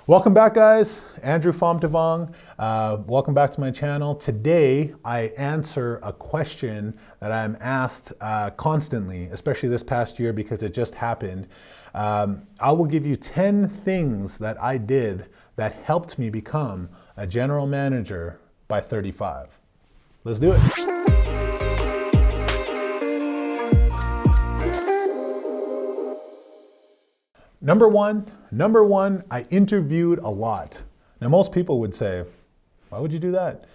Welcome back, guys. Andrew Phomtavong. Welcome back to my channel. Today, I answer a question that I'm asked constantly, especially this past year because it just happened. I will give you 10 things that I did that helped me become a general manager by 35. Let's do it. Number one, I interviewed a lot. Now, most people would say, why would you do that?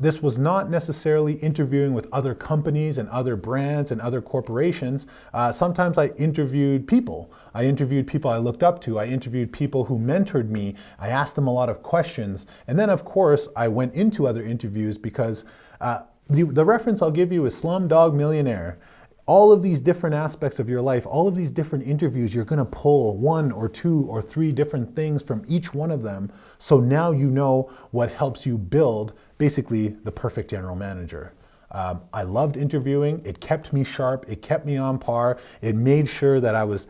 This was not necessarily interviewing with other companies and other brands and other corporations. Sometimes I interviewed people. I interviewed people I looked up to. I interviewed people who mentored me. I asked them a lot of questions. And then, of course, I went into other interviews because the reference I'll give you is Slumdog Millionaire. All of these different aspects of your life, all of these different interviews, you're gonna pull one or two or three different things from each one of them. So now you know what helps you build basically the perfect general manager. I loved interviewing. It kept me sharp. It kept me on par. It made sure that I was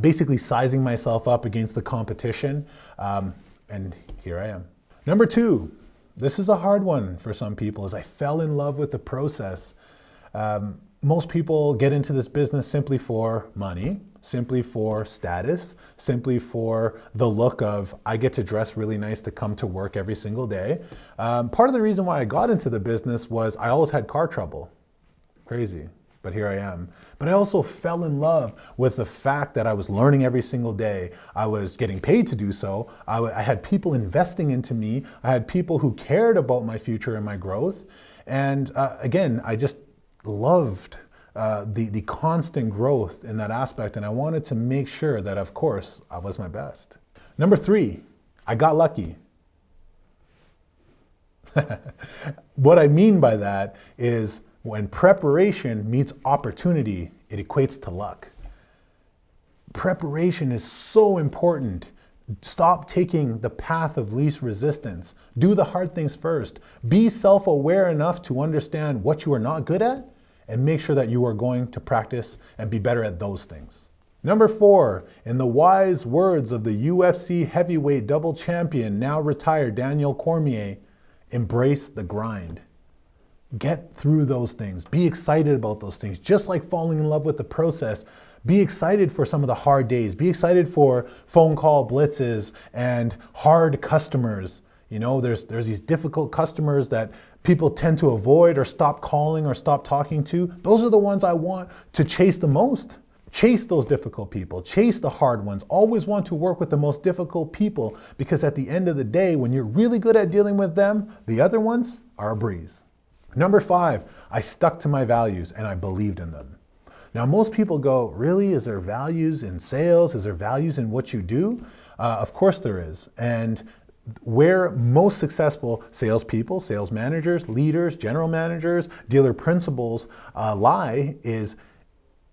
basically sizing myself up against the competition. And here I am. Number two, this is a hard one for some people, is I fell in love with the process. Most people get into this business simply for money, simply for status, simply for the look of, I get to dress really nice to come to work every single day. Part of the reason why I got into the business was I always had car trouble. Crazy, but here I am. But I also fell in love with the fact that I was learning every single day. I was getting paid to do so. I had people investing into me. I had people who cared about my future and my growth. And again, I just loved the constant growth in that aspect, and I wanted to make sure that, of course, I was my best. Number three, I got lucky. What I mean by that is when preparation meets opportunity, it equates to luck. Preparation is so important. Stop taking the path of least resistance. Do the hard things first. Be self-aware enough to understand what you are not good at and make sure that you are going to practice and be better at those things. Number four, in the wise words of the UFC heavyweight double champion, now retired Daniel Cormier, embrace the grind. Get through those things. Be excited about those things. Just like falling in love with the process, be excited for some of the hard days. Be excited for phone call blitzes and hard customers. You know, there's these difficult customers that people tend to avoid or stop calling or stop talking to. Those are the ones I want to chase the most. Chase those difficult people. Chase the hard ones. Always want to work with the most difficult people, because at the end of the day, when you're really good at dealing with them, the other ones are a breeze. Number five, I stuck to my values and I believed in them. Now, most people go, really? Is there values in sales? Is there values in what you do? Of course there is. And where most successful salespeople, sales managers, leaders, general managers, dealer principals lie is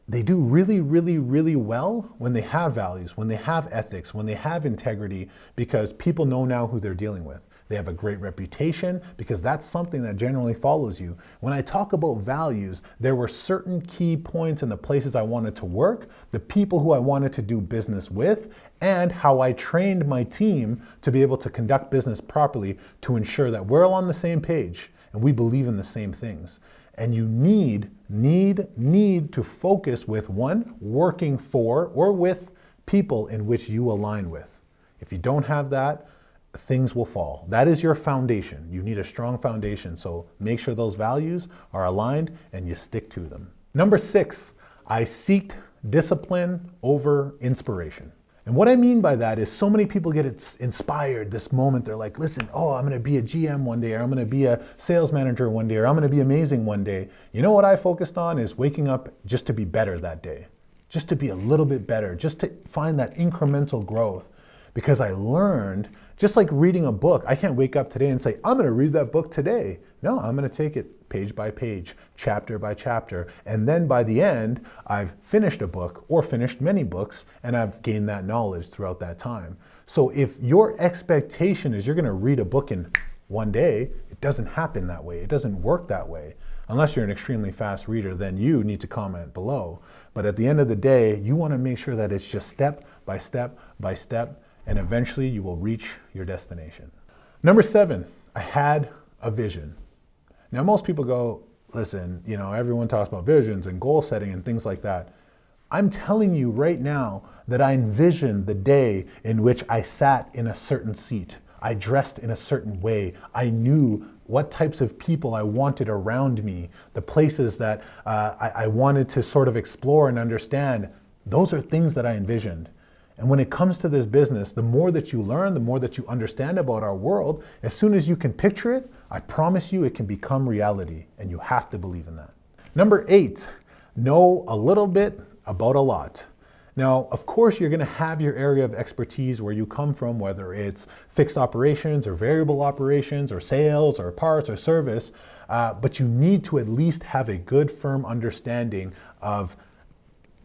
they do really, really, really well when they have values, when they have ethics, when they have integrity, because people know now who they're dealing with. They have a great reputation because that's something that generally follows you. When I talk about values, there were certain key points in the places I wanted to work, the people who I wanted to do business with, and how I trained my team to be able to conduct business properly to ensure that we're all on the same page and we believe in the same things. And you need to focus with one, working for or with people in which you align with. If you don't have that, things will fall. That is your foundation. You need a strong foundation, so make sure those values are aligned and you stick to them. Number six, I seeked discipline over inspiration. And what I mean by that is so many people get inspired this moment. They're like, listen, oh, I'm gonna be a GM one day, or I'm gonna be a sales manager one day, or I'm gonna be amazing one day. You know what I focused on is waking up just to be better that day, just to be a little bit better, just to find that incremental growth. Because I learned, just like reading a book, I can't wake up today and say, I'm gonna read that book today. No, I'm gonna take it page by page, chapter by chapter. And then by the end, I've finished a book or finished many books, and I've gained that knowledge throughout that time. So if your expectation is you're gonna read a book in one day, it doesn't happen that way. It doesn't work that way. Unless you're an extremely fast reader, then you need to comment below. But at the end of the day, you wanna make sure that it's just step by step by step. and eventually you will reach your destination. Number 7, I had a vision. Now most people go, listen, everyone talks about visions and goal setting and things like that. I'm telling you right now that I envisioned the day in which I sat in a certain seat. I dressed in a certain way. I knew what types of people I wanted around me, the places that I wanted to sort of explore and understand. Those are things that I envisioned. And when it comes to this business, the more that you learn, the more that you understand about our world, as soon as you can picture it, I promise you it can become reality, and you have to believe in that. Number 8, know a little bit about a lot. Now, of course, you're going to have your area of expertise where you come from, whether it's fixed operations or variable operations or sales or parts or service, but you need to at least have a good, firm understanding of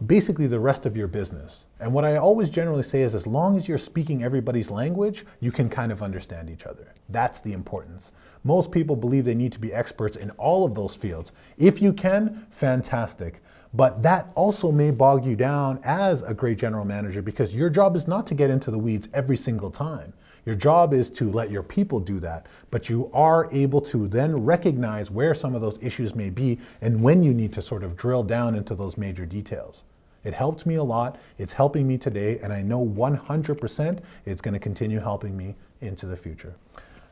basically the rest of your business. And what I always generally say is, as long as you're speaking everybody's language, you can kind of understand each other. That's the importance. Most people believe they need to be experts in all of those fields. If you can, fantastic. But that also may bog you down as a great general manager, because your job is not to get into the weeds every single time. Your job is to let your people do that, but you are able to then recognize where some of those issues may be and when you need to sort of drill down into those major details. It helped me a lot, it's helping me today, and I know 100% it's going to continue helping me into the future.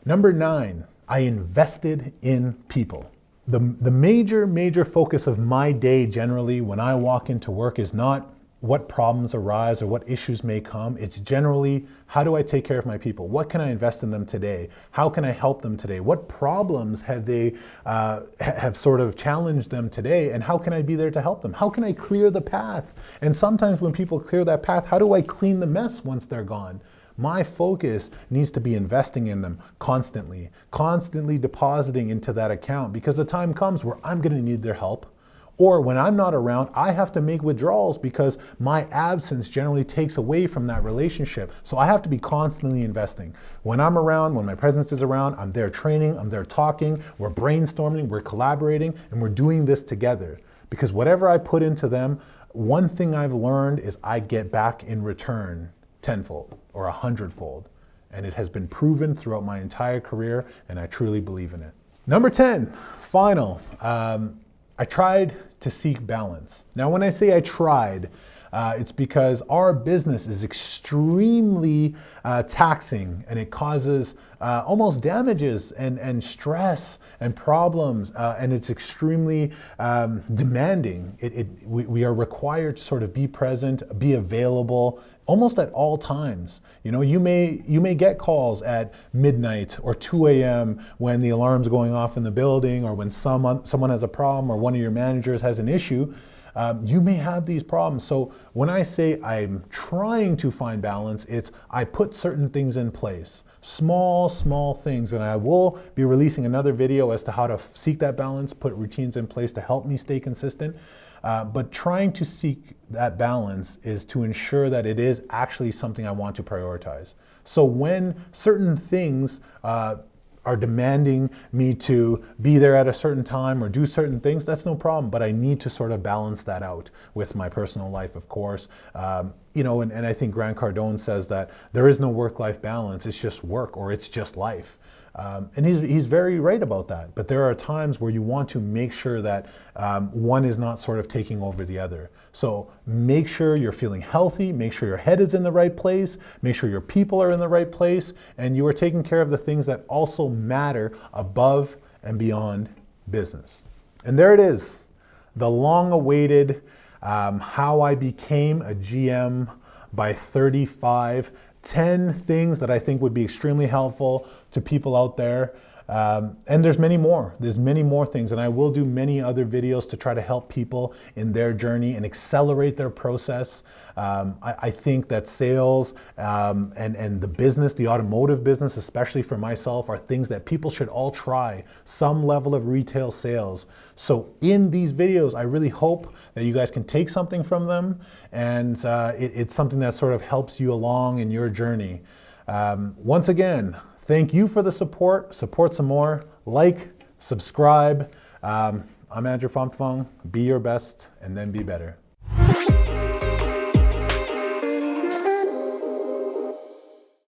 Number 9, I invested in people. The major focus of my day generally when I walk into work is not what problems arise or what issues may come. It's generally, how do I take care of my people? What can I invest in them today? How can I help them today? What problems have they have sort of challenged them today, and how can I be there to help them? How can I clear the path? And sometimes when people clear that path, how do I clean the mess once they're gone? My focus needs to be investing in them constantly depositing into that account, because the time comes where I'm going to need their help. Or when I'm not around, I have to make withdrawals because my absence generally takes away from that relationship. So I have to be constantly investing. When I'm around, when my presence is around, I'm there training, I'm there talking, we're brainstorming, we're collaborating, and we're doing this together. Because whatever I put into them, one thing I've learned is I get back in return tenfold or 100-fold. And it has been proven throughout my entire career, and I truly believe in it. Number 10, final. I tried to seek balance. Now, when I say I tried, it's because our business is extremely taxing, and it causes almost damages and stress and problems, and it's extremely demanding. We are required to sort of be present, be available, almost at all times. You may get calls at midnight or 2 a.m. when the alarm's going off in the building, or when someone has a problem, or one of your managers has an issue. You may have these problems. So when I say I'm trying to find balance, it's I put certain things in place. Small things, and I will be releasing another video as to how to seek that balance, put routines in place to help me stay consistent. But trying to seek that balance is to ensure that it is actually something I want to prioritize. So when certain things are demanding me to be there at a certain time or do certain things, that's no problem, but I need to sort of balance that out with my personal life, of course. And I think Cardone says that there is no work-life balance, it's just work, or it's just life. And he's very right about that. But there are times where you want to make sure that one is not sort of taking over the other. So make sure you're feeling healthy, make sure your head is in the right place, make sure your people are in the right place, and you are taking care of the things that also matter above and beyond business. And there it is, the long-awaited how I became a GM by 35. 10 things that I think would be extremely helpful to people out there. And there's many more. There's many more things, and I will do many other videos to try to help people in their journey and accelerate their process. I think that sales and the business, the automotive business, especially for myself, are things that people should all try, some level of retail sales. So in these videos, I really hope that you guys can take something from them, and it's something that sort of helps you along in your journey. Once again, thank you for the support. Support some more. Like, subscribe. I'm Andrew Fomtvong. Be your best, and then be better.